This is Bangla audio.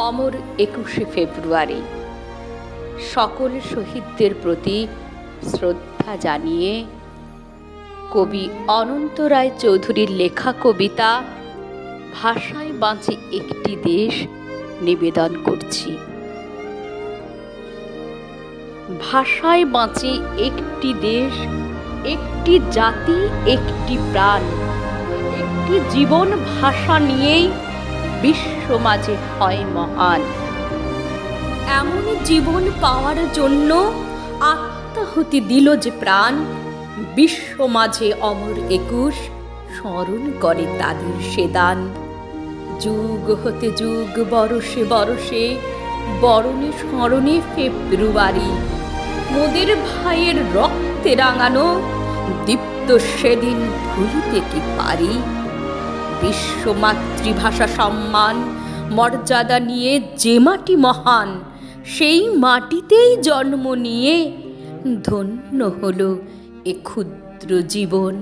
অমর 21শে ফেব্রুয়ারি সকল শহীদদের প্রতি শ্রদ্ধা জানিয়ে কবি অনন্ত রায় চৌধুরীর লেখা কবিতা ভাষায় বাঁচে একটি দেশ নিবেদন করছি। ভাষায় বাঁচে একটি দেশ, একটি জাতি, একটি প্রাণ, একটি জীবন ভাষা নিয়েই বিশ্ব মাঝে হয় মহান। এমন জীবন পাওয়ার জন্য আত্মাহুতি দিল যে প্রাণ, বিশ্ব মাঝে অমর 21 স্মরণ করে তাদের সেদান। যুগ হতে যুগ বরষে বরষে বরণে স্মরণে ফেব্রুয়ারি, মোদের ভাইয়ের রক্তে রাঙানো দীপ্ত সেদিন ভুলিতে কি পারি। বিশ্ব মাতৃভাষা সম্মান মর্যাদা নিয়ে যে মাটি মহান, সেই মাটিতেই জন্ম নিয়ে ধন্য হলো এ ক্ষুদ্র জীবন।